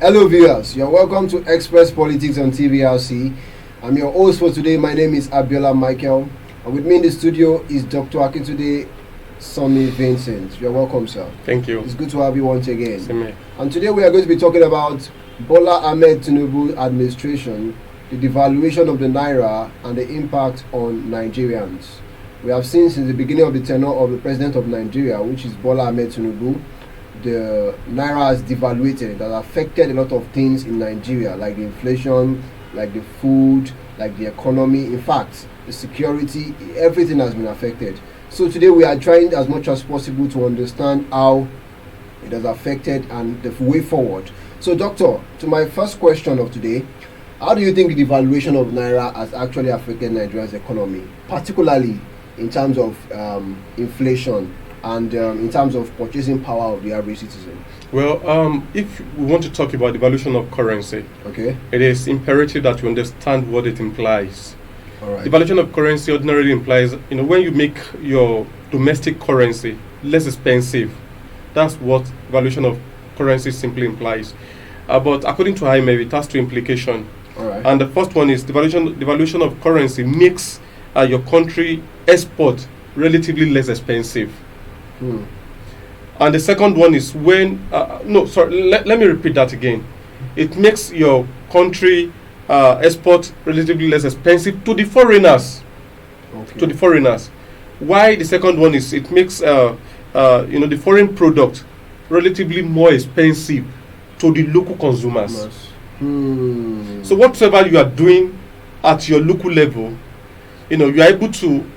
Hello viewers, you're welcome to Express Politics on TVRC. I'm your host for today. My name is Abiola Michael, and with me in the studio is Dr. Akintunde Sonny Vincent. You're welcome, sir. Thank you. It's good to have you once again. Same here. And today we are going to be talking about Bola Tinubu administration, the devaluation of the Naira, and the impact on Nigerians. We have seen since the beginning of the tenure of the president of Nigeria, which is Bola Tinubu, the Naira has devaluated. It has affected a lot of things in Nigeria, like the inflation, like the food, like the economy. In fact, the security, everything has been affected. So today we are trying as much as possible to understand how it has affected and the way forward. So doctor, to my first question of today, how do you think the devaluation of Naira has actually affected Nigeria's economy, particularly in terms of inflation and in terms of purchasing power of the average citizen? Well, if we want to talk about devaluation of currency, Okay. it is imperative that you understand what it implies. All right. Devaluation of currency ordinarily implies, when you make your domestic currency less expensive, that's what devaluation of currency simply implies. But according to IMF, it has two implications. All right. And the first one is devaluation of currency makes your country export relatively less expensive. And the second one is when let me repeat that again. It makes your country export relatively less expensive to the foreigners. Okay. To the foreigners. Why the second one is it makes the foreign product relatively more expensive to the local consumers. Yes. So whatever you are doing at your local level, you are able to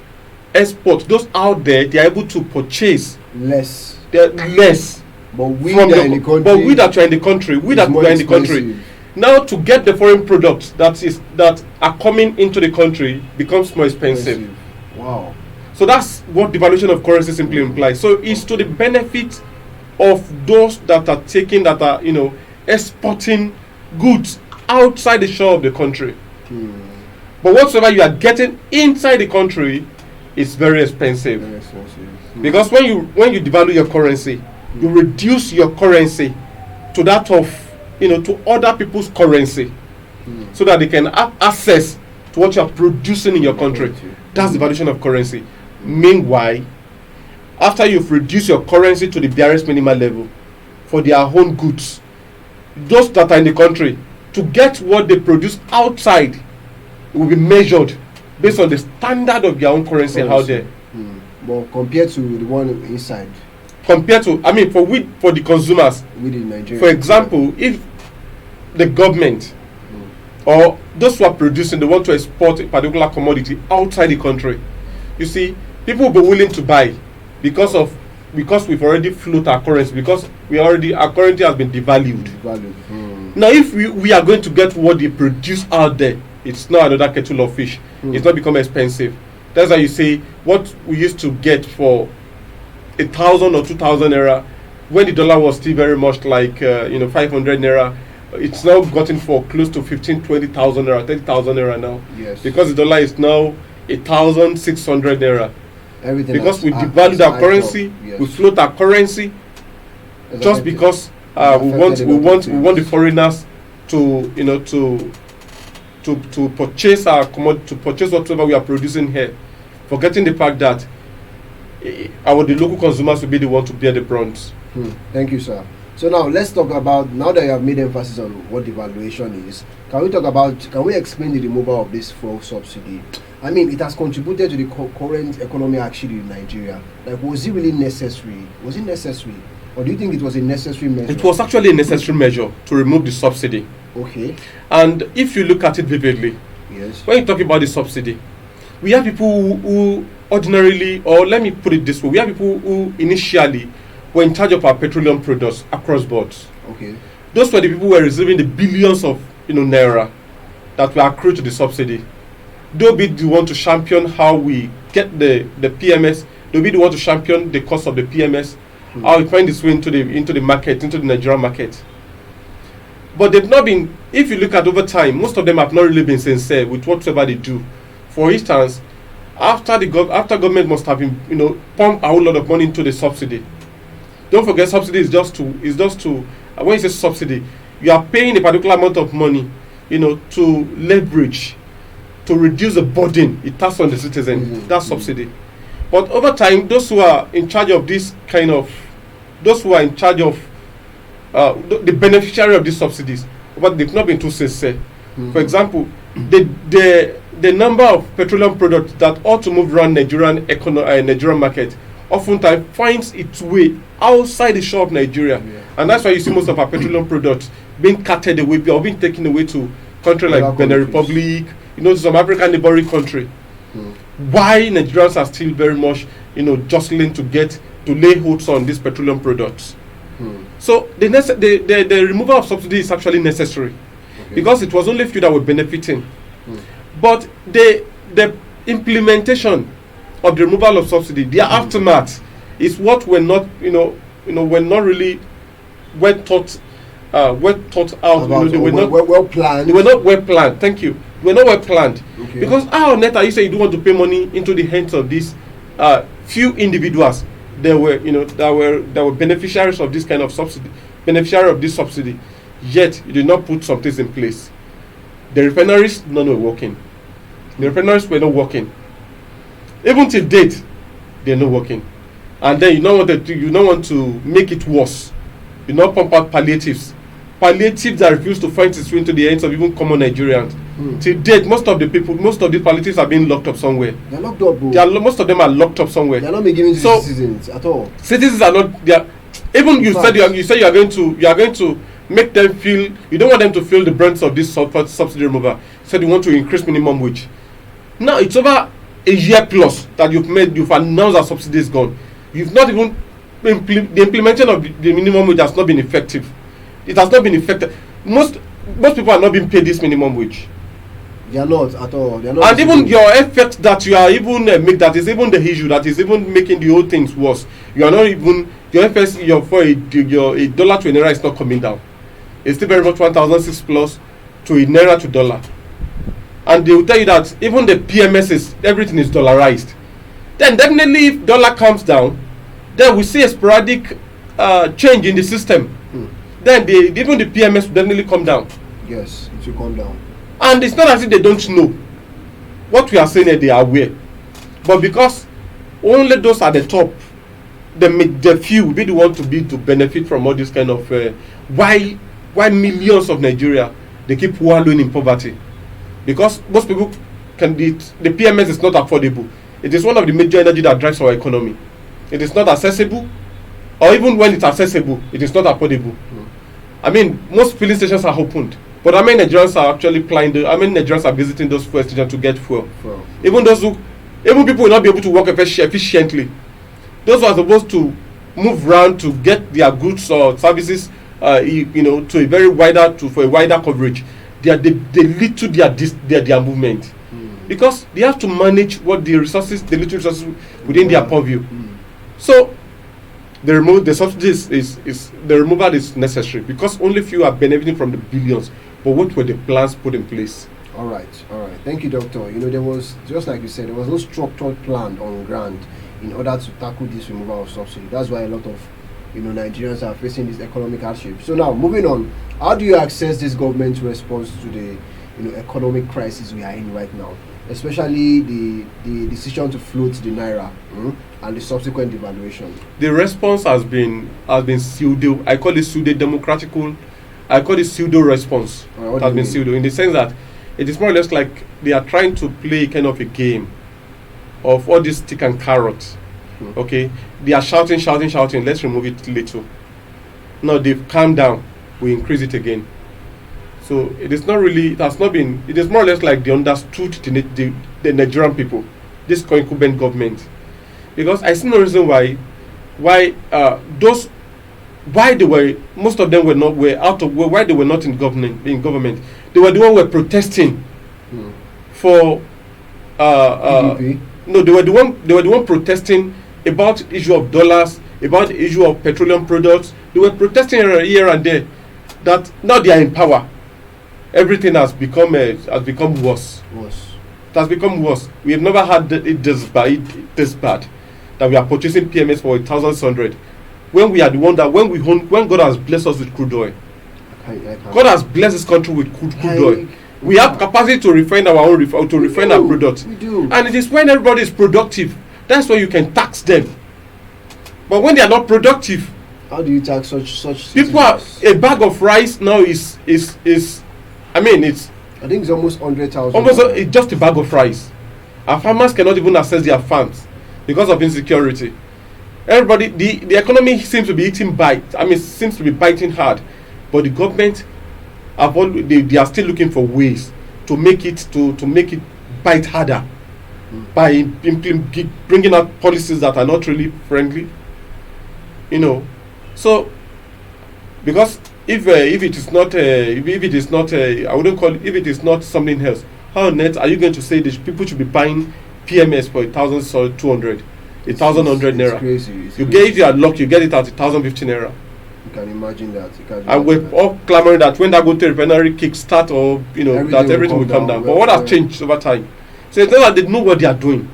export. Those out there, they are able to purchase less. But we from that are in the country. But we that are in the country, we that are in the country, now to get the foreign products that are coming into the country becomes more expensive. Wow. So that's what devaluation of currency simply implies. So it's to the benefit of those that are exporting goods outside the shore of the country. But whatsoever you are getting inside the country is very expensive. Very expensive. Because when you devalue your currency, you reduce your currency to that of to other people's currency, so that they can have access to what you are producing in your country. That's the devaluation of currency. Meanwhile, after you've reduced your currency to the barest minimal level for their own goods, those that are in the country, to get what they produce outside, it will be measured based on the standard of their own currency out there. But compared to the one inside, Compared to, for the consumers, within Nigeria. for example, if the government or those who are producing, they want to export a particular commodity outside the country, you see, people will be willing to buy because we've already float our currency, because our currency has been devalued. Now, if we are going to get what they produce out there, it's not another kettle of fish. It's not become expensive. That's why you say what we used to get for 1,000 or 2,000 naira, when the dollar was still very much like 500 naira, it's now gotten for close to 15, 20,000 naira, 30,000 naira now. Yes. Because the dollar is now 1,600 naira. Everything Because we devalued our currency, we float our currency, just because we want the foreigners to purchase our commodity, to purchase whatever we are producing here, forgetting the fact that the local consumers will be the one to bear the brunt. Thank you, sir. So now let's talk about, now that you have made emphasis on what devaluation is, can we explain the removal of this fuel subsidy? It has contributed to the current economy actually in Nigeria. Like, was it really necessary? Was it necessary? Or do you think it was a necessary measure? It was actually a necessary measure to remove the subsidy. Okay. And if you look at it vividly, yes, when you talk about the subsidy, we have people who ordinarily, or let me put it this way, we have people who initially were in charge of our petroleum products across boards. Okay. Those were the people who were receiving the billions of Naira that were accrued to the subsidy. They'll be the one to champion how we get the PMS. They'll be the one to champion the cost of the PMS, how we find its way into the market, into the Nigerian market. But they've not been, if you look at over time, most of them have not really been sincere with whatever they do. For instance, after government must have been, pump a whole lot of money into the subsidy. Don't forget, subsidy is just to when you say subsidy, you are paying a particular amount of money, to leverage, to reduce the burden it has on the citizen. That's subsidy. But over time, those who are in charge of the beneficiary of these subsidies, but they've not been too sincere. For example, the number of petroleum products that ought to move around Nigerian market oftentimes finds its way outside the shore of Nigeria, and that's why you see most of our petroleum products being carted away or being taken away to countries like Benin Republic, to some African neighboring country. Why Nigerians are still very much, jostling to lay holds on these petroleum products. So the removal of subsidy is actually necessary, because it was only few that were benefiting. But the implementation of the removal of subsidy, the aftermath, is what we're not, we're not really well thought out. They were not well planned. They were not well planned. Thank you. They were not well planned. Because how on earth are you saying you don't want to pay money into the hands of these few individuals that were beneficiaries of this kind of subsidy, yet you did not put some things in place. The refineries none were working. The refineries were not working. Even till date, they're not working. And then you don't want to make it worse. You not pump out palliatives that refuse to find its way into the hands of even common Nigerians. Till date, most of the palliatives are being locked up somewhere. They're locked up, bro. Most of them are locked up somewhere. They're not being given to citizens at all. Citizens are not. They are, even you said you are going to make them feel. You don't want them to feel the brunt of this subsidy removal. You said you want to increase minimum wage. Now it's over a year plus that you've announced that subsidy is gone. You've not even the implementation of the minimum wage has not been effective. It has not been effective. Most people are not being paid this minimum wage. They are not at all. They are not. And even your effect that you are even that is even the issue that is even making the whole things worse. You are not even your effect your $1 to a Naira is not coming down. It's still very much 1,006 plus to a Naira to dollar. And they will tell you that even the PMS everything is dollarized. Then definitely if dollar comes down, then we see a sporadic change in the system. Then even the PMS will definitely come down. Yes, it will come down. And it's not as if they don't know. What we are saying here, they are aware. But because only those at the top, the few will be the ones to benefit from all this kind of why millions of Nigeria they keep wallowing in poverty. Because most people the PMS is not affordable. It is one of the major energy that drives our economy. It is not accessible, or even when it's accessible, it is not affordable. I mean, most filling stations are opened, but how many Nigerians are actually Nigerians are visiting those fuel stations to get fuel? Even people will not be able to work efficiently. Those who are supposed to move around to get their goods or services, to a wider coverage, they lead to their movement. Because they have to manage what the little resources within their purview. So the removal is necessary because only few are benefiting from the billions. But what were the plans put in place? All right. Thank you, Doctor. There was, just like you said, there was no structured plan on ground in order to tackle this removal of subsidy. That's why a lot of Nigerians are facing this economic hardship. So now, moving on, how do you assess this government's response to the economic crisis we are in right now, especially the decision to float the Naira and the subsequent devaluation? The response has been pseudo. I call it pseudo-democratical. I call it pseudo-response. It has been pseudo in the sense that it is more or less like they are trying to play kind of a game of all this stick and carrot. Okay, they are shouting. Let's remove it little. Now they've calmed down. We increase it again. So it is not really. It has not been. It is more or less like they understood the Nigerian people, this incumbent government, because I see no reason why most of them why they were not in government. They were the one who were protesting for. No, they were the one protesting about the issue of dollars, about the issue of petroleum products. They were protesting here and there. That now they are in power, everything has become worse. It has become worse. We have never had it this bad that we are purchasing PMS for 1,600 when we are the one that when God has blessed us with crude oil. God has blessed this country with crude oil. We have capacity to refine our own refine our products. We do. And it is when everybody is productive, that's when you can tax them. But when they are not productive, how do you tax such people are, a bag of rice now is I mean it's I think it's almost 100,000. almost it's just a bag of rice. Our farmers cannot even access their farms because of insecurity. Everybody, the economy seems to be seems to be biting hard, but the government they are still looking for ways to make it bite harder by bringing out policies that are not really friendly. So because if it is not I wouldn't call it, if it is not something else, how on earth are you going to say that people should be buying PMS for 1,200, 1,100 naira? Crazy. If you are lucky, you get it at 1,050 naira. You can imagine that. And we're all clamoring that when that go to refinery kickstart, or everything will come down. But what has changed over time? So it's not that they know what they are doing.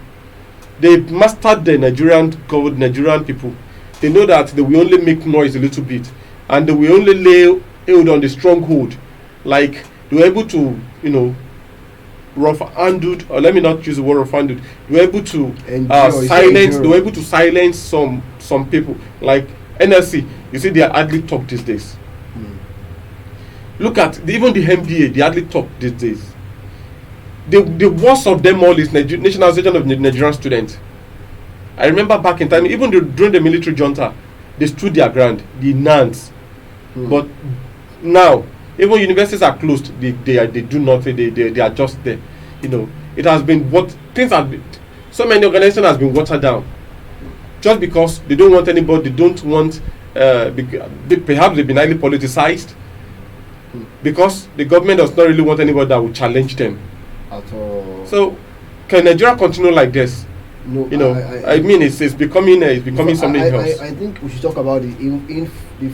They mastered the Nigerian people. They know that they will only make noise a little bit, and they will only lay hold on the stronghold. Like they were able to, rough-handed, or let me not use the word rough-handed. They were able to silence. They were able to silence some people. Like NLC, you see, they are hardly talk these days. Look at even the MBA, they hardly talk these days. The worst of them all is National Association of Nigerian Students. I remember back in time, even during the military junta, they stood their ground, the NANs. But now, even universities are closed, they do nothing, they are just there. It has been so many organizations has been watered down. Just because they don't want anybody, they don't want, perhaps they've been highly politicized, because the government does not really want anybody that will challenge them. At all. So, can Nigeria continue like this? No, it's becoming something else. I think we should talk about the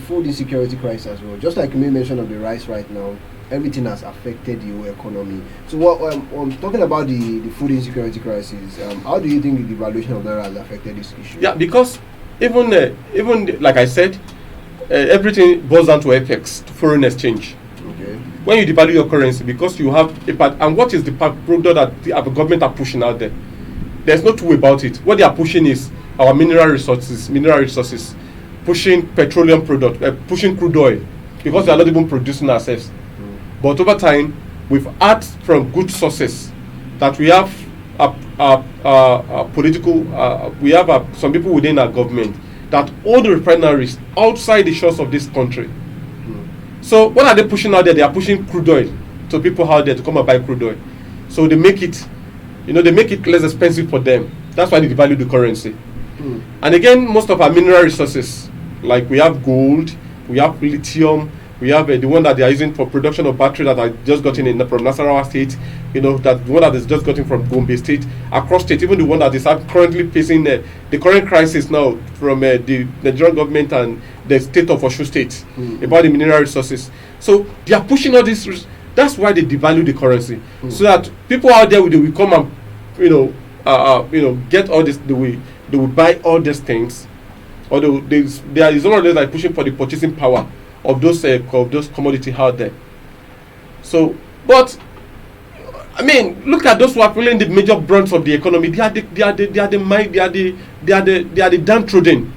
food insecurity crisis as well. Just like you made mention of the rice right now, everything has affected the whole economy. So what I'm talking about the food insecurity crisis. How do you think the devaluation of Naira has affected this issue? Yeah, because even like I said, everything boils down to FX, to foreign exchange. Okay. When you devalue your currency, because you have and what is the product that the government are pushing out there? There's no two way about it. What they are pushing is our mineral resources, pushing petroleum product, pushing crude oil, because we are not even producing ourselves. But over time, we've had from good sources that we have we have some people within our government that own the refineries outside the shores of this country. So what are they pushing out there? They are pushing crude oil to people out there to come and buy crude oil. So they make it, they make it less expensive for them. That's why they devalue the currency. And again, most of our mineral resources, like we have gold, we have lithium, we have the one that they are using for production of battery that I just gotten from Nasarawa State, that the one that is just gotten from Gombe State, across state, even the one that is currently facing the current crisis now from the Nigerian government and the state of Osun State about the mineral resources. So they are pushing all this. That's why they devalue the currency, so that people out there will come and get all this. They will buy all these things, or there is one of them like pushing for the purchasing power of those commodities out there. So, but I mean, look at those who are feeling the major brunt of the economy. They are the downtrodden,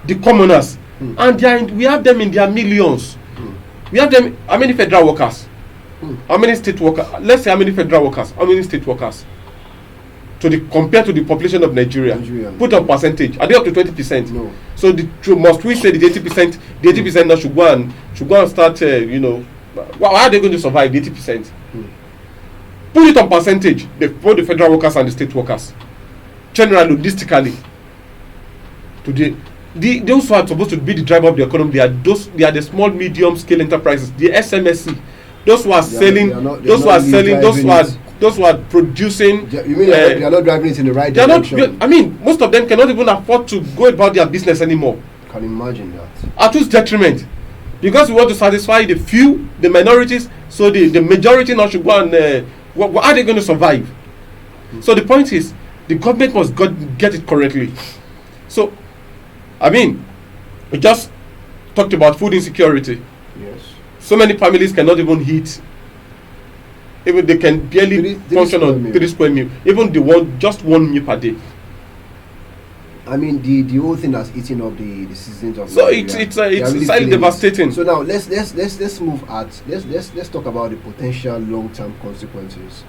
the commoners, and we have them in their millions. We have them. How many federal workers? How many state workers? Let's say how many federal workers? How many state workers? Compared to the population of Nigeria. Put on percentage. Are they up to 20%? No. So must we say the 80%? The 80% now should go and start. How are they going to survive the 80%? Put it on percentage. Both the federal workers and the state workers. Generally, logistically, today, those who are supposed to be the driver of the economy, they are the small, medium scale enterprises, the SMSC. Those who are selling, those who are producing. You mean they are not driving it in the right direction? Most of them cannot even afford to go about their business anymore. Can imagine that. At whose detriment? Because we want to satisfy the few, the minorities, so the majority now should go and. How are they going to survive? So the point is, the government must get it correctly. So, we just talked about food insecurity. Yes. So many families cannot even eat. Even they can barely function on 3 square meal. Even just one meal per day. I mean, the whole thing that's eating up the citizens of so Nigeria. it's really devastating. So now let's move at let's talk about the potential long-term consequences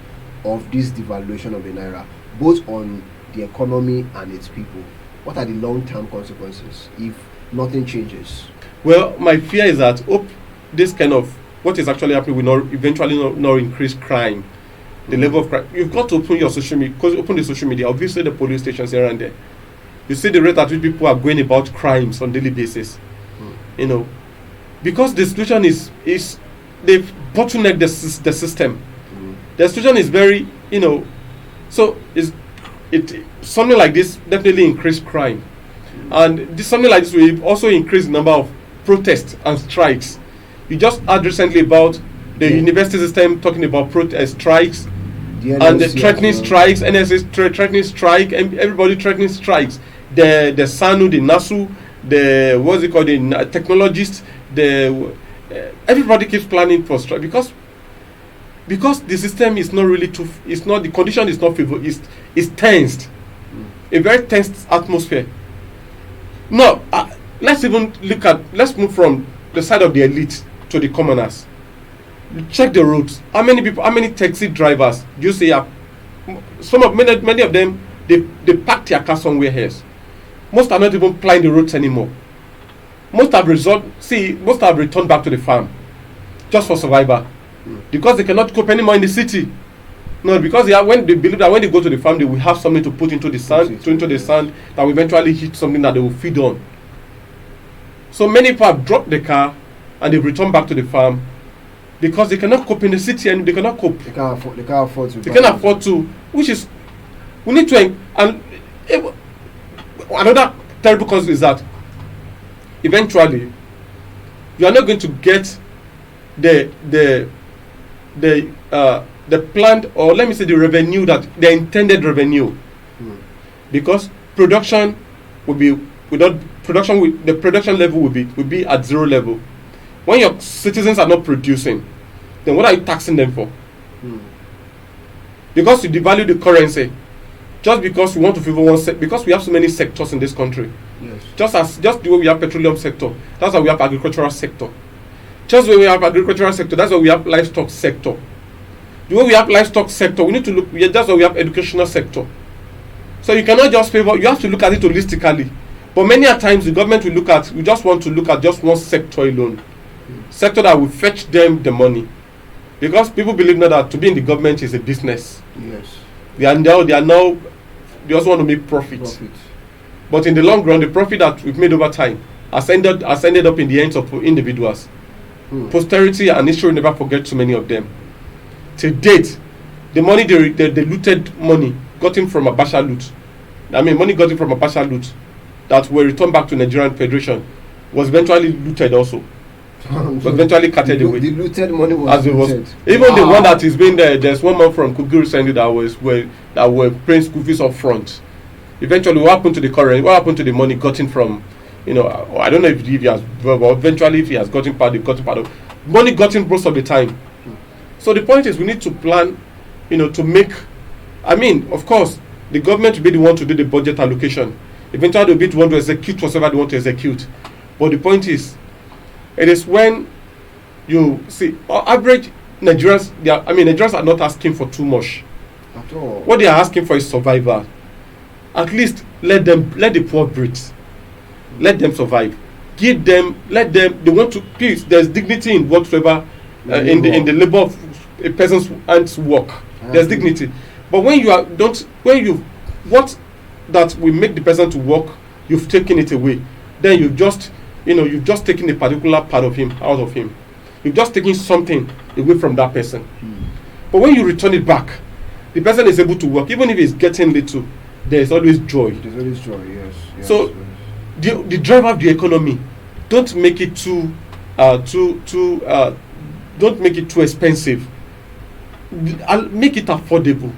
of this devaluation of the naira, both on the economy and its people. What are the long-term consequences if nothing changes? Well, my fear is that this kind of what is actually happening will eventually not increase crime, the level of crime. You've got to open your social media, because open the social media, obviously the police stations here and there. You see the rate at which people are going about crimes on daily basis. You know, because the situation is they've bottlenecked the system. The situation is very, so something like this definitely increase crime, and something like this will also increase the number of protests and strikes. You just heard recently about the university system talking about protest strikes, and the threatening strikes, NSA threatening strike, and everybody threatening strikes. The SANU, the NASU, the technologists, everybody keeps planning for strike because the system is not really the condition is not favorable. It's tensed, a very tensed atmosphere. Now, let's move from the side of the elite to the commoners. Check the roads. How many taxi drivers do you see? Many of them they park their car somewhere else. Most are not even plying the roads anymore. Most have returned back to the farm just for survival, because they cannot cope anymore in the city. No, because when they believe that when they go to the farm, they will have something to put into the sand, that will eventually hit something that they will feed on. So many people have dropped the car and they've returned back to the farm because they cannot cope in the city, and they cannot cope. They can't afford to. They can't afford to, which is we need to. And another terrible cause is that eventually you are not going to get the planned, or let me say the intended revenue, because production will be the production level will be at zero level. When your citizens are not producing, then what are you taxing them for? Because you devalue the currency, just because you want to favor one sector, because we have so many sectors in this country. Yes. Just the way we have petroleum sector, that's why we have agricultural sector. Just the way we have agricultural sector, that's why we have livestock sector. The way we have livestock sector, we need to look. That's why we have educational sector. So you cannot just favor. You have to look at it holistically. But many a times the government we just want to look at just one sector alone, sector that will fetch them the money, because people believe now that to be in the government is a business. Yes. They also want to make profit. But in the long run, the profit that we've made over time has ended up in the hands of individuals. Posterity and history will never forget too many of them. To date, the money the looted money gotten from Abacha loot. Money gotten from Abacha loot that were returned back to Nigerian Federation was eventually looted also. Was eventually carted away. The looted money was looted. Even the one that is being there, there's one man from Kogi recently that were paying school fees up front. Eventually, what happened to the currency? What happened to the money gotten from, I don't know if he has, but eventually if he has gotten part of money gotten most of the time. So the point is, we need to plan, to make. Of course, the government will be the one to do the budget allocation. Eventually, they'll be the one to execute whatever they want to execute. But the point is, it is when you see average Nigerians. Nigerians are not asking for too much at all. What they are asking for is survival. At least let the poor breathe. Let them survive. They want to peace. There's dignity in whatsoever in the labor of a person's hands work. There's dignity. But when what that will make the person to work, you've taken it away. Then you've just taken a particular part of him out of him. You've just taken something away from that person. But when you return it back, the person is able to work, even if he's getting little. There is always joy. There's always joy. Yes. So the driver of the economy, don't make it too don't make it too expensive. Make it affordable.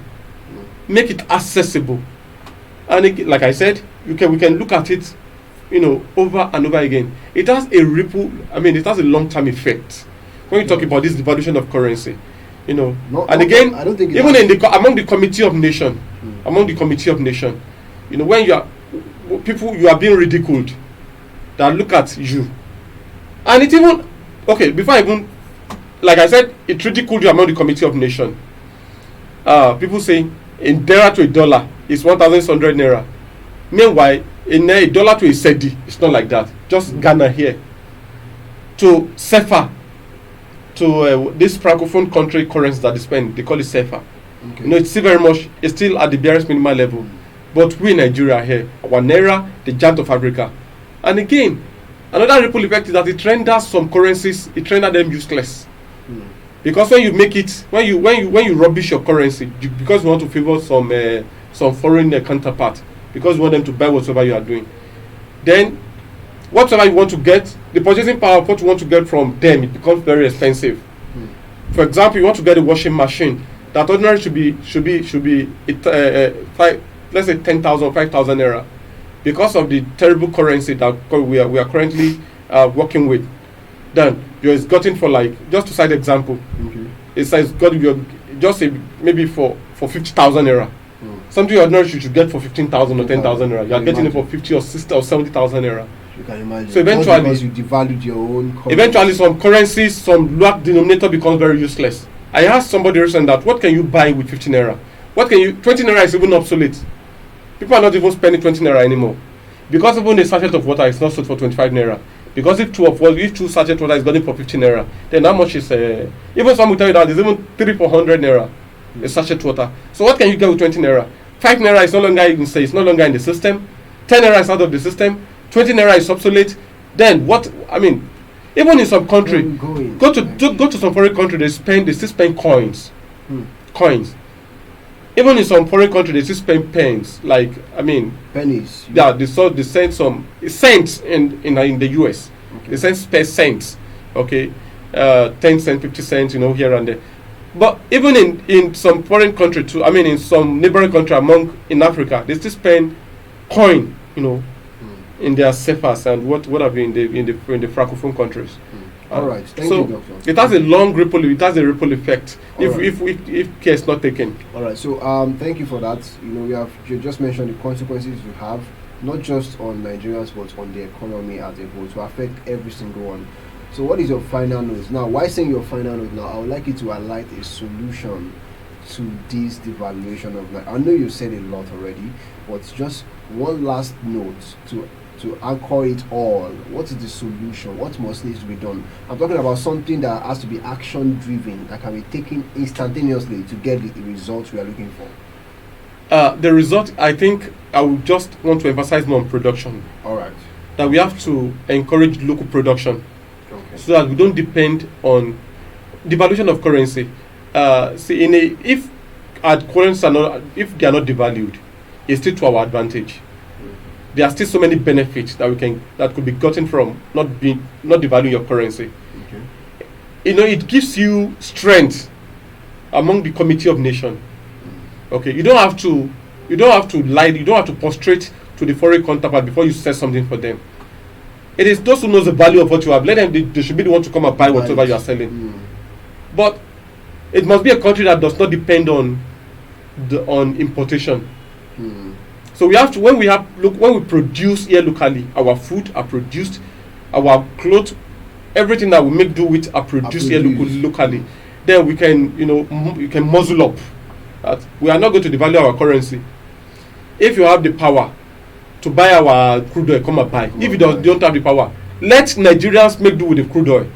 Make it accessible. And like I said, we can look at it, over and over again. It has a ripple. It has a long-term effect. when you talk about this devaluation of currency, you know, No, and no, again, I don't think it even has- in among the committee of nation, you know, when you are people, you are being ridiculed, that look at you, and it even okay before I even, like I said, it ridiculed you among the committee of nation. People say in Naira to a dollar is 1,600 Naira. Meanwhile, in a dollar to a cedi, it's not like that. Just Ghana here. To CFA, to this francophone country currency that they spend, they call it CFA. Okay. You know, it's still very much, it's still at the barest minimal level. But we in Nigeria here, our Naira, the giant of Africa. And again, another ripple effect is that it renders some currencies, it renders them useless. Because when you make it, when you rubbish your currency, because you want to favor some foreign counterpart, because you want them to buy whatever you are doing, then whatever you want to get, the purchasing power of what you want to get from them, it becomes very expensive. For example, you want to get a washing machine that ordinarily should be let's say 10,000 or 5,000 Naira, because of the terrible currency that we are currently working with. Then you're gotten for, like, just to cite example, it says got you just say maybe for 50,000 Naira. Something ordinary you should get for 15,000 or 10,000 Naira. You are getting it for 50 or 60 or 70,000 Naira. You can imagine. So eventually, because you devalued your own currency. Eventually some currencies, some lower denominator becomes very useless. I asked somebody recently that what can you buy with 50 Naira? 20 Naira is even obsolete. People are not even spending 20 Naira anymore. Because even a sachet of water is not sold for 25 Naira. Because if two sachet water is going for 15 Naira, then how much is even some will tell you that there's even 300-400 Naira a sachet water. So what can you get with 20 Naira? 5 Naira is no longer, you can say, it's no longer in the system. 10 Naira is out of the system. 20 Naira is obsolete. Then what, I mean, even in some country, go to some foreign country, they still spend coins. Coins. Even in some foreign country, they still spend pence. Like, I mean, pennies. Yeah, they send some cents in the US. Okay. They send spare cents. Okay, 10 cents, 50 cents, you know, here and there. But even in some foreign country too, I mean, in some neighboring country in Africa, they still spend coin, you know, in their CFAs and what have you in the francophone countries. All right, thank you, Doctor. It has a ripple effect if care is not taken. All right, so thank you for that. You know, you just mentioned the consequences you have, not just on Nigerians but on the economy as a whole, to affect every single one. So what is your final note? Now, why saying your final note now? I would like you to highlight a solution to this devaluation of Naira. I know you said a lot already, but just one last note to anchor it all. What is the solution? What must need to be done? I'm talking about something that has to be action driven, that can be taken instantaneously to get the results we are looking for. The result, I think, I would just want to emphasize more on production. All right. That we have to encourage local production. Okay. So that we don't depend on devaluation of currency. If our currencies if they are not devalued, it's still to our advantage. There are still so many benefits that could be gotten from not devaluing your currency. Okay. You know, it gives you strength among the committee of nation. Okay, you don't have to lie, you don't have to prostrate to the foreign counterpart before you say something for them. It is those who knows the value of what you have. Let them, they should be the one to come and buy whatever you are selling. But it must be a country that does not depend on importation. So we have to, when we produce here locally, our food are produced, our clothes, everything that we make do with are produced here locally. Then we can, you can muzzle up that we are not going to devalue our currency. If you have the power to buy our crude oil, come and buy. If you don't have the power, let Nigerians make do with the crude oil.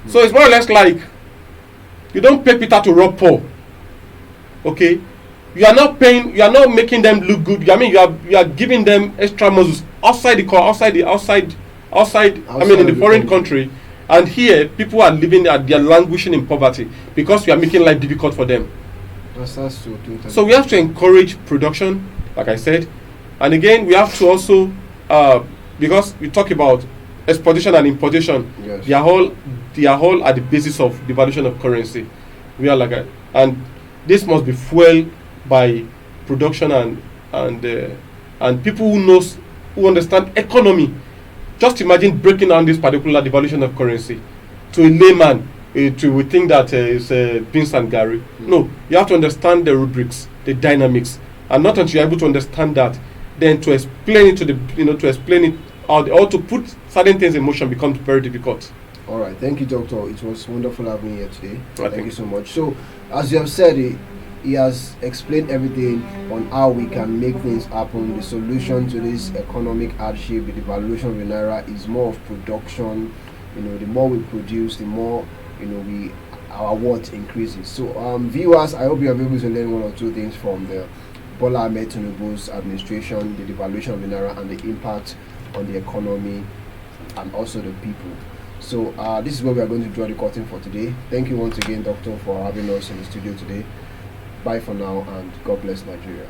So it's more or less like you don't pay Peter to rob Paul. Okay? You are not making them look good. I mean, you are giving them extra muscles outside in the foreign country. And here, people are living, they are languishing in poverty because we are making life difficult for them. So we have to encourage production, like I said. And again, we have to also, because we talk about exportation and importation, yes, they are all at the basis of devaluation of currency. We are and this must be fueled by production and people who understand economy Just imagine breaking down this particular devaluation of currency to a layman. We think that it's beans and Gary. No, you have to understand the rubrics, the dynamics, and not until you're able to understand that, then to explain it to explain it out, or to put certain things in motion becomes very difficult. All right, thank you, Doctor. It was wonderful having you here today. Thank you so much. So, as you have said, he has explained everything on how we can make things happen. The solution to this economic hardship, the devaluation of the Naira, is more of production. The more we produce, the more our worth increases. So, viewers, I hope you are able to learn one or two things from the Bola Tinubu's administration, the devaluation of the Naira, and the impact on the economy and also the people. So this is where we are going to draw the curtain for today. Thank you once again, Doctor, for having us in the studio today. Bye for now, and God bless Nigeria.